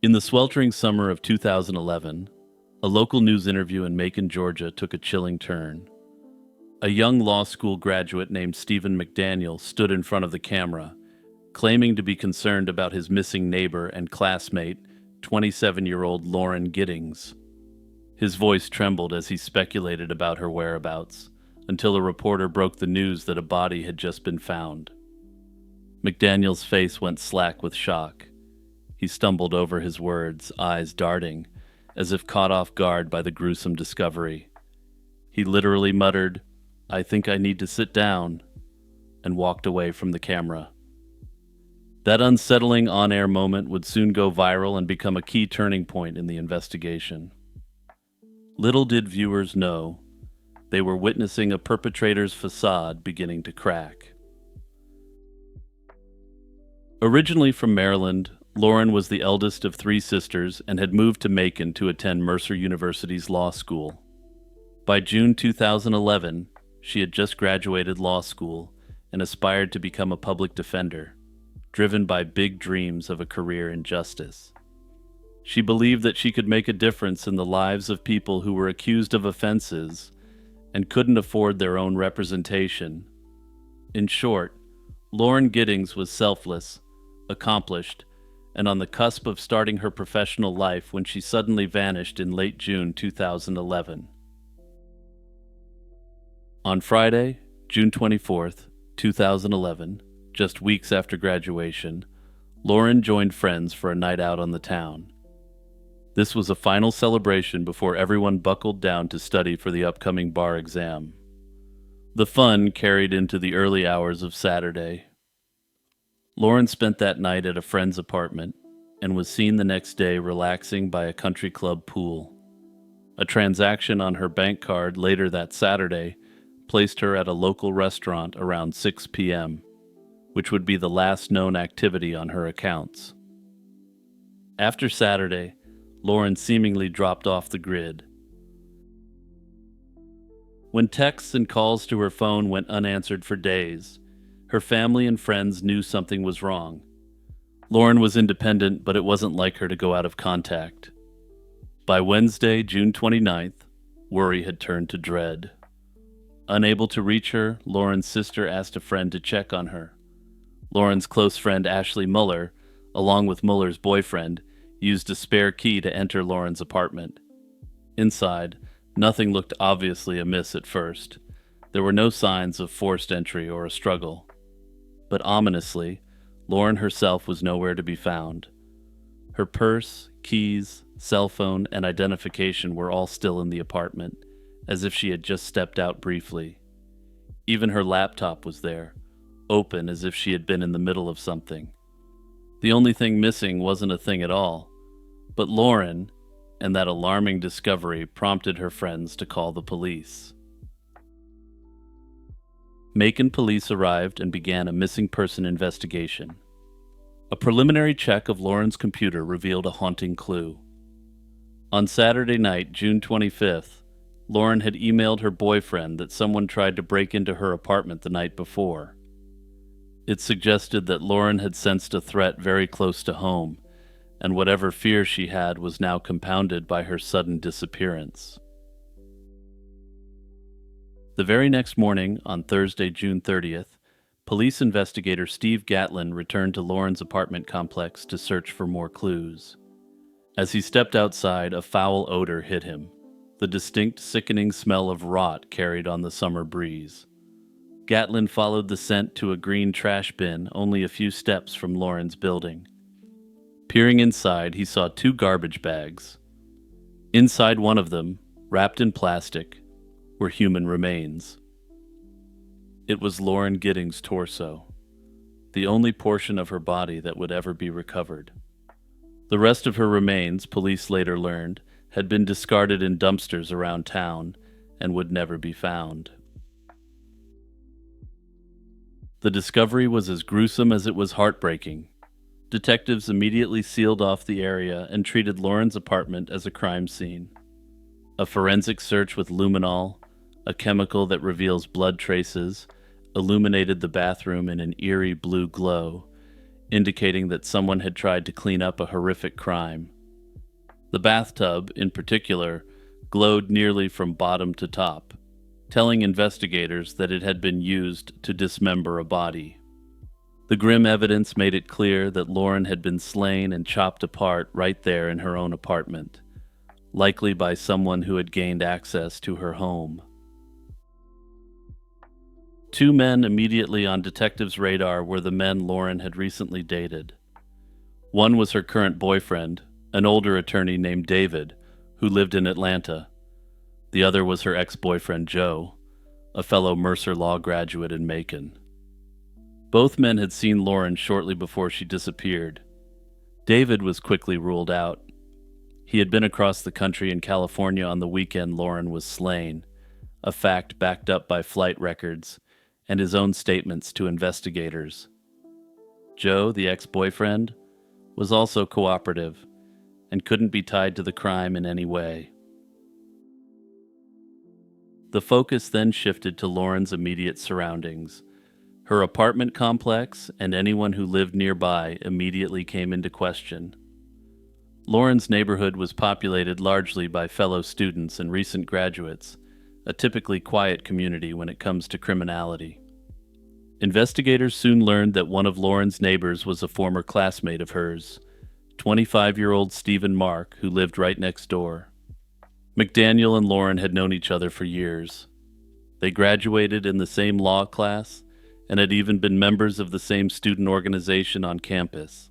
In the sweltering summer of 2011, a local news interview in Macon, Georgia took a chilling turn. A young law school graduate named Stephen McDaniel stood in front of the camera, claiming to be concerned about his missing neighbor and classmate, 27-year-old Lauren Giddings. His voice trembled as he speculated about her whereabouts, until a reporter broke the news that a body had just been found. McDaniel's face went slack with shock. He stumbled over his words, eyes darting, as if caught off guard by the gruesome discovery. He literally muttered, "I think I need to sit down," and walked away from the camera. That unsettling on-air moment would soon go viral and become a key turning point in the investigation. Little did viewers know, they were witnessing a perpetrator's facade beginning to crack. Originally from Maryland, Lauren was the eldest of three sisters and had moved to Macon to attend Mercer University's law school. By June 2011, she had just graduated law school and aspired to become a public defender, driven by big dreams of a career in justice. She believed that she could make a difference in the lives of people who were accused of offenses and couldn't afford their own representation. In short, Lauren Giddings was selfless, accomplished, and on the cusp of starting her professional life when she suddenly vanished in late June 2011. On Friday, June 24th, 2011, just weeks after graduation, Lauren joined friends for a night out on the town. This was a final celebration before everyone buckled down to study for the upcoming bar exam. The fun carried into the early hours of Saturday. Lauren spent that night at a friend's apartment and was seen the next day relaxing by a country club pool. A transaction on her bank card later that Saturday placed her at a local restaurant around 6 p.m., which would be the last known activity on her accounts. After Saturday, Lauren seemingly dropped off the grid. When texts and calls to her phone went unanswered for days, her family and friends knew something was wrong. Lauren was independent, but it wasn't like her to go out of contact. By Wednesday, June 29th, worry had turned to dread. Unable to reach her, Lauren's sister asked a friend to check on her. Lauren's close friend Ashley Muller, along with Muller's boyfriend, used a spare key to enter Lauren's apartment. Inside, nothing looked obviously amiss at first. There were no signs of forced entry or a struggle. But ominously, Lauren herself was nowhere to be found. Her purse, keys, cell phone, and identification were all still in the apartment, as if she had just stepped out briefly. Even her laptop was there, open as if she had been in the middle of something. The only thing missing wasn't a thing at all, but Lauren, and that alarming discovery prompted her friends to call the police. Macon police arrived and began a missing person investigation. A preliminary check of Lauren's computer revealed a haunting clue. On Saturday night, June 25th, Lauren had emailed her boyfriend that someone tried to break into her apartment the night before. It suggested that Lauren had sensed a threat very close to home, and whatever fear she had was now compounded by her sudden disappearance. The very next morning, on Thursday, June 30th, police investigator Steve Gatlin returned to Lauren's apartment complex to search for more clues. As he stepped outside, a foul odor hit him, the distinct, sickening smell of rot carried on the summer breeze. Gatlin followed the scent to a green trash bin only a few steps from Lauren's building. Peering inside, he saw two garbage bags. Inside one of them, wrapped in plastic, were human remains. It was Lauren Giddings' torso, the only portion of her body that would ever be recovered. The rest of her remains, police later learned, had been discarded in dumpsters around town and would never be found. The discovery was as gruesome as it was heartbreaking. Detectives immediately sealed off the area and treated Lauren's apartment as a crime scene. A forensic search with luminol, a chemical that reveals blood traces, illuminated the bathroom in an eerie blue glow, indicating that someone had tried to clean up a horrific crime. The bathtub, in particular, glowed nearly from bottom to top, telling investigators that it had been used to dismember a body. The grim evidence made it clear that Lauren had been slain and chopped apart right there in her own apartment, likely by someone who had gained access to her home. Two men immediately on detectives' radar were the men Lauren had recently dated. One was her current boyfriend, an older attorney named David, who lived in Atlanta. The other was her ex-boyfriend Joe, a fellow Mercer Law graduate in Macon. Both men had seen Lauren shortly before she disappeared. David was quickly ruled out. He had been across the country in California on the weekend Lauren was slain, a fact backed up by flight records and his own statements to investigators. Joe, the ex-boyfriend, was also cooperative and couldn't be tied to the crime in any way. The focus then shifted to Lauren's immediate surroundings. Her apartment complex and anyone who lived nearby immediately came into question. Lauren's neighborhood was populated largely by fellow students and recent graduates, a typically quiet community when it comes to criminality. Investigators soon learned that one of Lauren's neighbors was a former classmate of hers, 25-year-old Stephen Mark, who lived right next door. McDaniel and Lauren had known each other for years. They graduated in the same law class and had even been members of the same student organization on campus.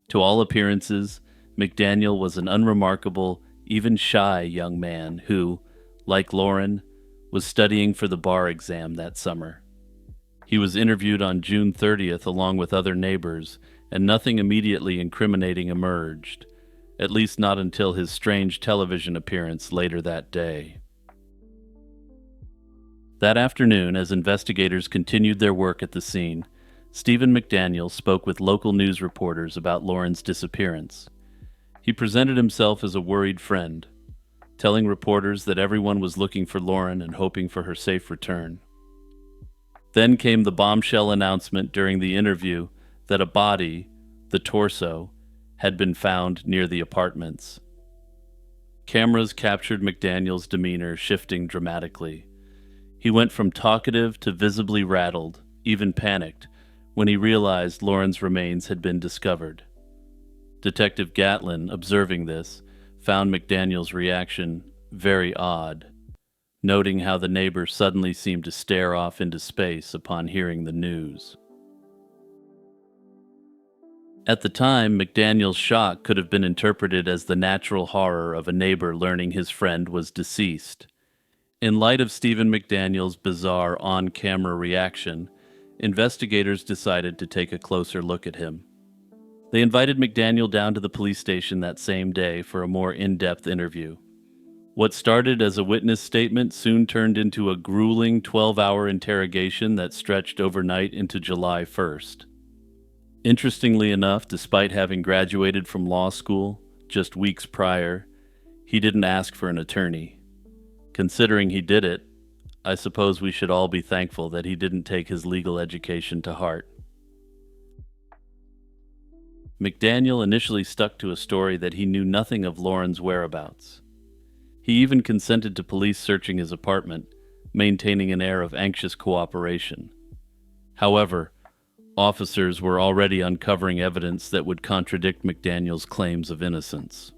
To all appearances, McDaniel was an unremarkable, even shy young man who, like Lauren, was studying for the bar exam that summer. He was interviewed on June 30th along with other neighbors, and nothing immediately incriminating emerged, at least not until his strange television appearance later that day. That afternoon, as investigators continued their work at the scene, Stephen McDaniel spoke with local news reporters about Lauren's disappearance. He presented himself as a worried friend, telling reporters that everyone was looking for Lauren and hoping for her safe return. Then came the bombshell announcement during the interview that a body, the torso, had been found near the apartments. Cameras captured McDaniel's demeanor shifting dramatically. He went from talkative to visibly rattled, even panicked, when he realized Lauren's remains had been discovered. Detective Gatlin, observing this, found McDaniel's reaction very odd, noting how the neighbor suddenly seemed to stare off into space upon hearing the news. At the time, McDaniel's shock could have been interpreted as the natural horror of a neighbor learning his friend was deceased. In light of Stephen McDaniel's bizarre on-camera reaction, investigators decided to take a closer look at him. They invited McDaniel down to the police station that same day for a more in-depth interview. What started as a witness statement soon turned into a grueling 12-hour interrogation that stretched overnight into July 1st. Interestingly enough, despite having graduated from law school just weeks prior, he didn't ask for an attorney. Considering he did it, I suppose we should all be thankful that he didn't take his legal education to heart. McDaniel initially stuck to a story that he knew nothing of Lauren's whereabouts. He even consented to police searching his apartment, maintaining an air of anxious cooperation. However, officers were already uncovering evidence that would contradict McDaniel's claims of innocence.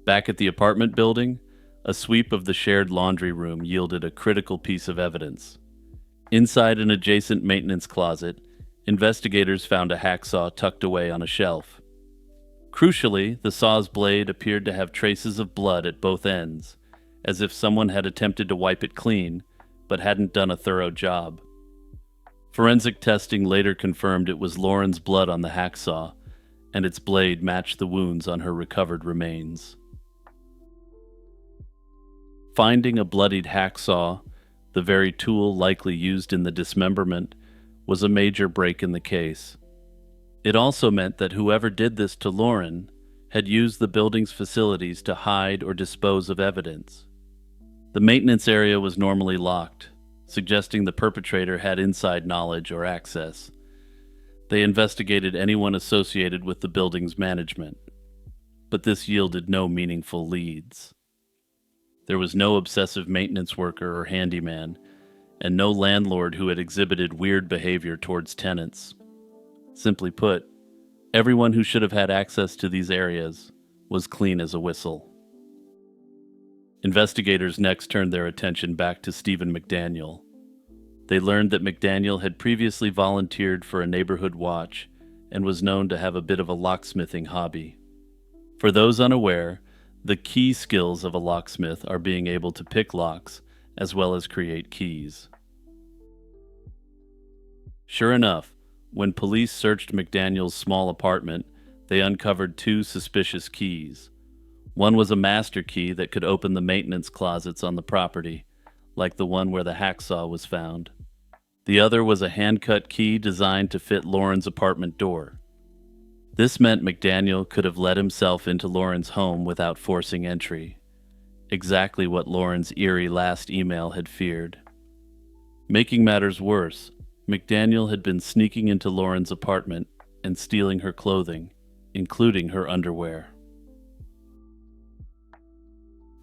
Back at the apartment building, a sweep of the shared laundry room yielded a critical piece of evidence. Inside an adjacent maintenance closet, investigators found a hacksaw tucked away on a shelf. Crucially, the saw's blade appeared to have traces of blood at both ends, as if someone had attempted to wipe it clean, but hadn't done a thorough job. Forensic testing later confirmed it was Lauren's blood on the hacksaw, and its blade matched the wounds on her recovered remains. Finding a bloodied hacksaw, the very tool likely used in the dismemberment, was a major break in the case. It also meant that whoever did this to Lauren had used the building's facilities to hide or dispose of evidence. The maintenance area was normally locked, suggesting the perpetrator had inside knowledge or access. They investigated anyone associated with the building's management, but this yielded no meaningful leads. There was no obsessive maintenance worker or handyman, and no landlord who had exhibited weird behavior towards tenants. Simply put, everyone who should have had access to these areas was clean as a whistle. Investigators next turned their attention back to Stephen McDaniel. They learned that McDaniel had previously volunteered for a neighborhood watch and was known to have a bit of a locksmithing hobby. For those unaware, the key skills of a locksmith are being able to pick locks as well as create keys. Sure enough, when police searched McDaniel's small apartment, they uncovered two suspicious keys. One was a master key that could open the maintenance closets on the property, like the one where the hacksaw was found. The other was a hand-cut key designed to fit Lauren's apartment door. This meant McDaniel could have let himself into Lauren's home without forcing entry, exactly what Lauren's eerie last email had feared. Making matters worse, McDaniel had been sneaking into Lauren's apartment and stealing her clothing, including her underwear.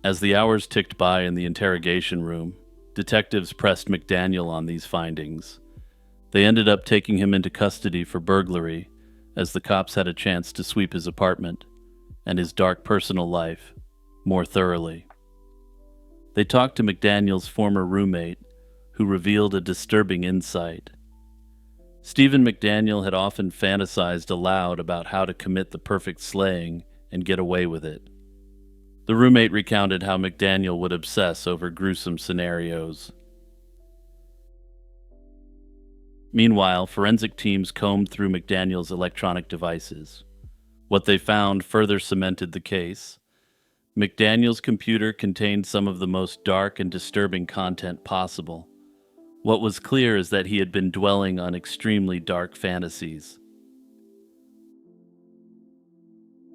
As the hours ticked by in the interrogation room, detectives pressed McDaniel on these findings. They ended up taking him into custody for burglary, as the cops had a chance to sweep his apartment and his dark personal life more thoroughly. They talked to McDaniel's former roommate, who revealed a disturbing insight. Stephen McDaniel had often fantasized aloud about how to commit the perfect slaying and get away with it. The roommate recounted how McDaniel would obsess over gruesome scenarios. Meanwhile, forensic teams combed through McDaniel's electronic devices. What they found further cemented the case. McDaniel's computer contained some of the most dark and disturbing content possible. What was clear is that he had been dwelling on extremely dark fantasies.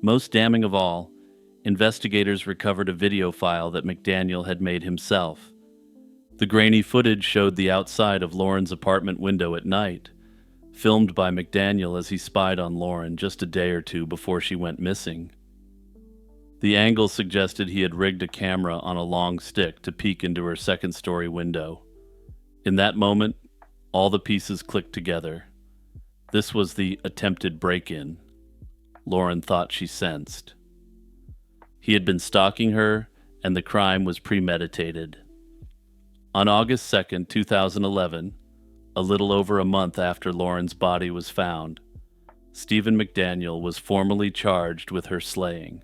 Most damning of all, investigators recovered a video file that McDaniel had made himself. The grainy footage showed the outside of Lauren's apartment window at night, filmed by McDaniel as he spied on Lauren just a day or two before she went missing. The angle suggested he had rigged a camera on a long stick to peek into her second-story window. In that moment, all the pieces clicked together. This was the attempted break-in Lauren thought she sensed. He had been stalking her, and the crime was premeditated. On August 2nd, 2011, a little over a month after Lauren's body was found, Stephen McDaniel was formally charged with her slaying.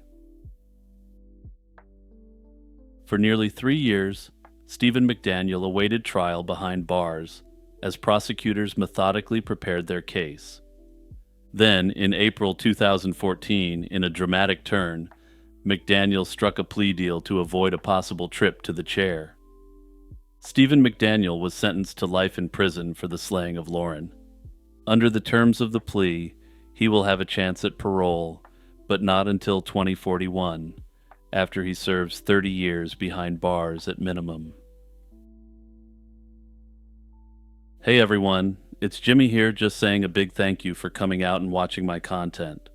For nearly 3 years, Stephen McDaniel awaited trial behind bars as prosecutors methodically prepared their case. Then, in April 2014, in a dramatic turn, McDaniel struck a plea deal to avoid a possible trip to the chair. Stephen McDaniel was sentenced to life in prison for the slaying of Lauren. Under the terms of the plea, he will have a chance at parole, but not until 2041, after he serves 30 years behind bars at minimum. Hey everyone, it's Jimmy here, just saying a big thank you for coming out and watching my content.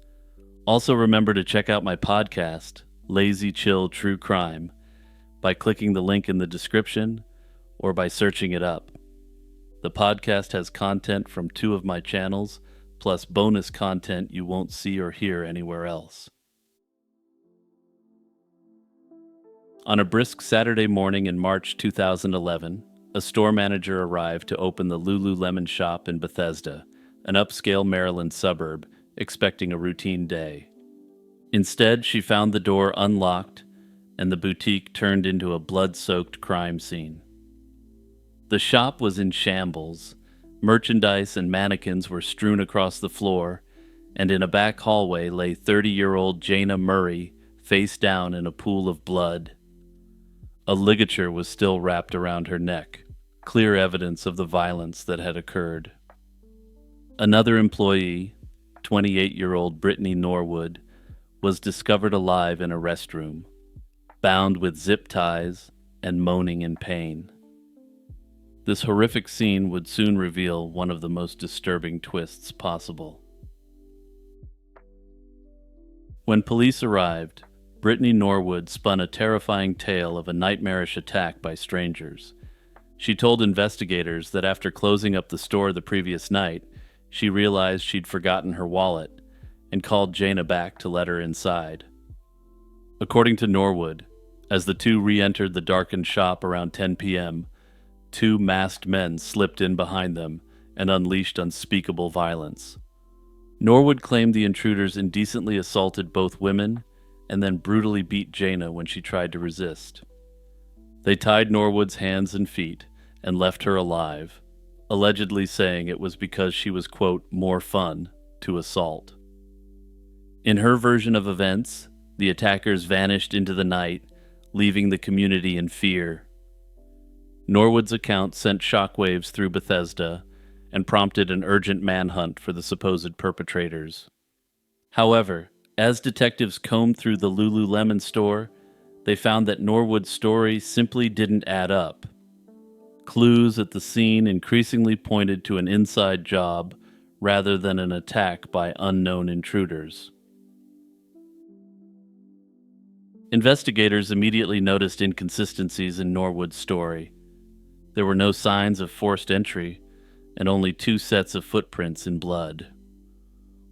Also remember to check out my podcast, Lazy Chill True Crime, by clicking the link in the description or by searching it up. The podcast has content from 2 of my channels, plus bonus content you won't see or hear anywhere else. On a brisk Saturday morning in March 2011, a store manager arrived to open the Lululemon shop in Bethesda, an upscale Maryland suburb, expecting a routine day. Instead, she found the door unlocked and the boutique turned into a blood-soaked crime scene. The shop was in shambles. Merchandise and mannequins were strewn across the floor, and in a back hallway lay 30-year-old Jana Murray, face down in a pool of blood. A ligature was still wrapped around her neck, clear evidence of the violence that had occurred. Another employee, 28-year-old Brittany Norwood, was discovered alive in a restroom, bound with zip ties and moaning in pain. This horrific scene would soon reveal one of the most disturbing twists possible. When police arrived, Brittany Norwood spun a terrifying tale of a nightmarish attack by strangers. She told investigators that after closing up the store the previous night, she realized she'd forgotten her wallet and called Jana back to let her inside. According to Norwood, as the two re-entered the darkened shop around 10 p.m., two masked men slipped in behind them and unleashed unspeakable violence. Norwood claimed the intruders indecently assaulted both women and then brutally beat Jana when she tried to resist. They tied Norwood's hands and feet and left her alive, allegedly saying it was because she was, quote, more fun to assault. In her version of events, the attackers vanished into the night, leaving the community in fear. Norwood's account sent shockwaves through Bethesda and prompted an urgent manhunt for the supposed perpetrators. However, as detectives combed through the Lululemon store, they found that Norwood's story simply didn't add up. Clues at the scene increasingly pointed to an inside job rather than an attack by unknown intruders. Investigators immediately noticed inconsistencies in Norwood's story. There were no signs of forced entry, and only two sets of footprints in blood.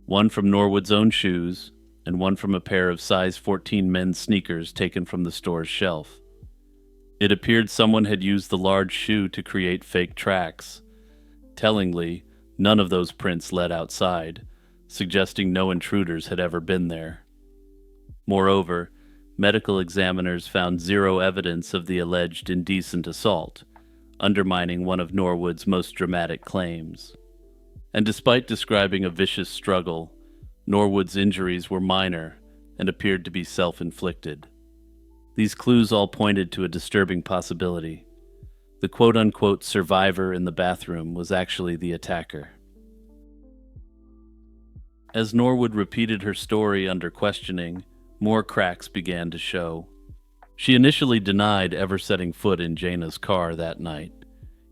One from Norwood's own shoes, and one from a pair of size 14 men's sneakers taken from the store's shelf. It appeared someone had used the large shoe to create fake tracks. Tellingly, none of those prints led outside, suggesting no intruders had ever been there. Moreover, medical examiners found zero evidence of the alleged indecent assault, undermining one of Norwood's most dramatic claims. And despite describing a vicious struggle, Norwood's injuries were minor and appeared to be self-inflicted. These clues all pointed to a disturbing possibility. The quote-unquote survivor in the bathroom was actually the attacker. As Norwood repeated her story under questioning, more cracks began to show. She initially denied ever setting foot in Jana's car that night,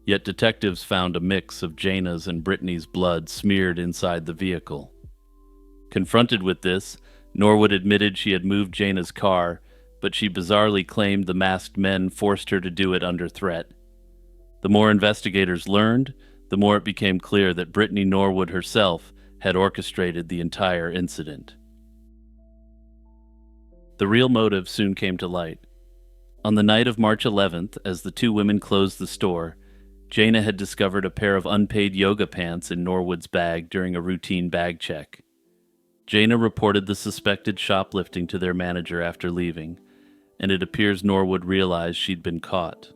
yet detectives found a mix of Jana's and Brittany's blood smeared inside the vehicle. Confronted with this, Norwood admitted she had moved Jana's car, but she bizarrely claimed the masked men forced her to do it under threat. The more investigators learned, the more it became clear that Brittany Norwood herself had orchestrated the entire incident. The real motive soon came to light. On the night of March 11th, as the two women closed the store, Jana had discovered a pair of unpaid yoga pants in Norwood's bag during a routine bag check. Jana reported the suspected shoplifting to their manager after leaving, and it appears Norwood realized she'd been caught.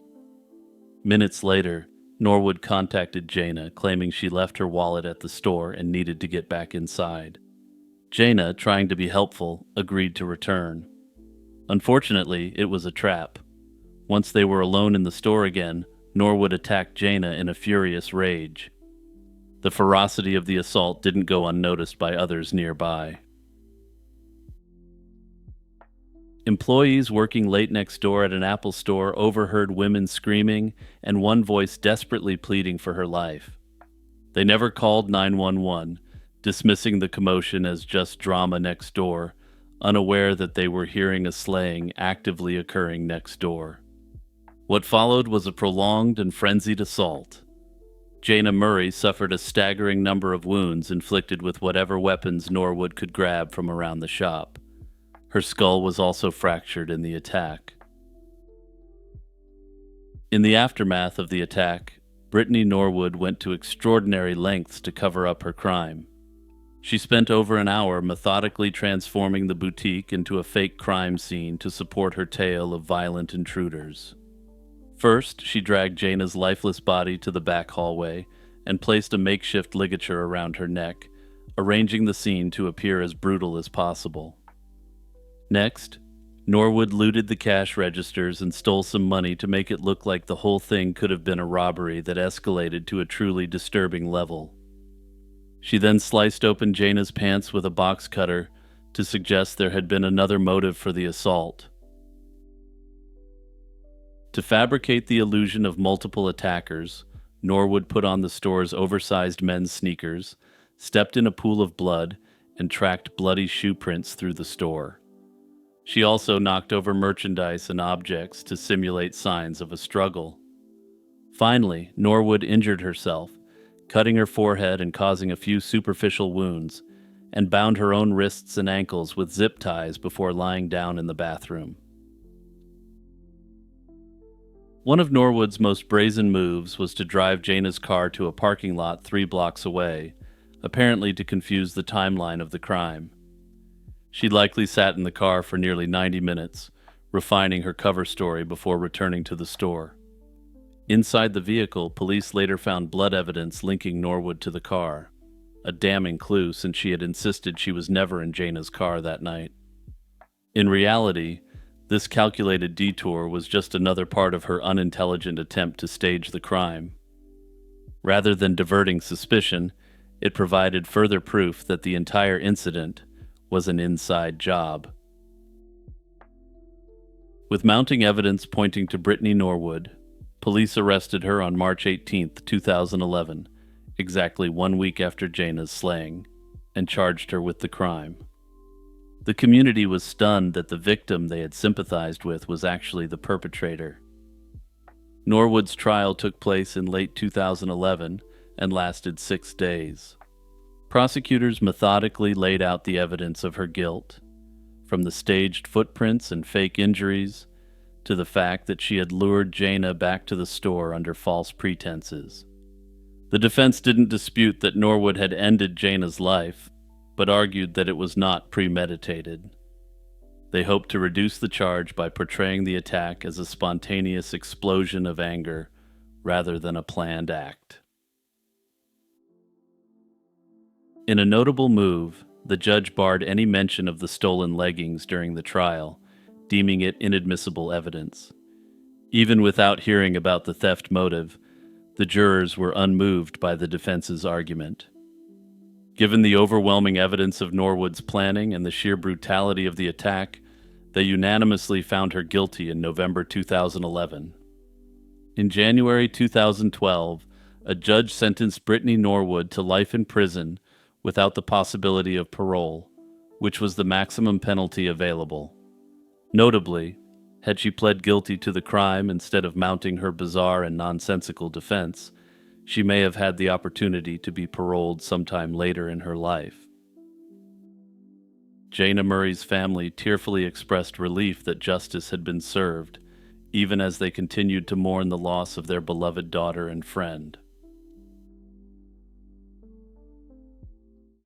Minutes later, Norwood contacted Jana, claiming she left her wallet at the store and needed to get back inside. Jana, trying to be helpful, agreed to return. Unfortunately, it was a trap. Once they were alone in the store again, Norwood attacked Jana in a furious rage. The ferocity of the assault didn't go unnoticed by others nearby. Employees working late next door at an Apple store overheard women screaming and one voice desperately pleading for her life. They never called 911, dismissing the commotion as just drama next door, unaware that they were hearing a slaying actively occurring next door. What followed was a prolonged and frenzied assault. Jana Murray suffered a staggering number of wounds inflicted with whatever weapons Norwood could grab from around the shop. Her skull was also fractured in the attack. In the aftermath of the attack, Brittany Norwood went to extraordinary lengths to cover up her crime. She spent over an hour methodically transforming the boutique into a fake crime scene to support her tale of violent intruders. First, she dragged Jana's lifeless body to the back hallway and placed a makeshift ligature around her neck, arranging the scene to appear as brutal as possible. Next, Norwood looted the cash registers and stole some money to make it look like the whole thing could have been a robbery that escalated to a truly disturbing level. She then sliced open Jana's pants with a box cutter to suggest there had been another motive for the assault. To fabricate the illusion of multiple attackers, Norwood put on the store's oversized men's sneakers, stepped in a pool of blood, and tracked bloody shoe prints through the store. She also knocked over merchandise and objects to simulate signs of a struggle. Finally, Norwood injured herself, cutting her forehead and causing a few superficial wounds, and bound her own wrists and ankles with zip ties before lying down in the bathroom. One of Norwood's most brazen moves was to drive Jana's car to a parking lot 3 blocks away, apparently to confuse the timeline of the crime. She likely sat in the car for nearly 90 minutes, refining her cover story before returning to the store. Inside the vehicle, police later found blood evidence linking Norwood to the car, a damning clue since she had insisted she was never in Jana's car that night. In reality, this calculated detour was just another part of her unintelligent attempt to stage the crime. Rather than diverting suspicion, it provided further proof that the entire incident was an inside job. With mounting evidence pointing to Brittany Norwood, police arrested her on March 18, 2011, exactly 1 week after Jana's slaying, and charged her with the crime. The community was stunned that the victim they had sympathized with was actually the perpetrator. Norwood's trial took place in late 2011 and lasted 6 days. Prosecutors methodically laid out the evidence of her guilt, from the staged footprints and fake injuries to the fact that she had lured Jana back to the store under false pretenses. The defense didn't dispute that Norwood had ended Jana's life, but argued that it was not premeditated. They hoped to reduce the charge by portraying the attack as a spontaneous explosion of anger rather than a planned act. In a notable move, the judge barred any mention of the stolen leggings during the trial, deeming it inadmissible evidence. Even without hearing about the theft motive, the jurors were unmoved by the defense's argument. Given the overwhelming evidence of Norwood's planning and the sheer brutality of the attack, they unanimously found her guilty in November 2011. In January 2012, a judge sentenced Brittany Norwood to life in prison without the possibility of parole, which was the maximum penalty available. Notably, had she pled guilty to the crime instead of mounting her bizarre and nonsensical defense, she may have had the opportunity to be paroled sometime later in her life. Jana Murray's family tearfully expressed relief that justice had been served, even as they continued to mourn the loss of their beloved daughter and friend.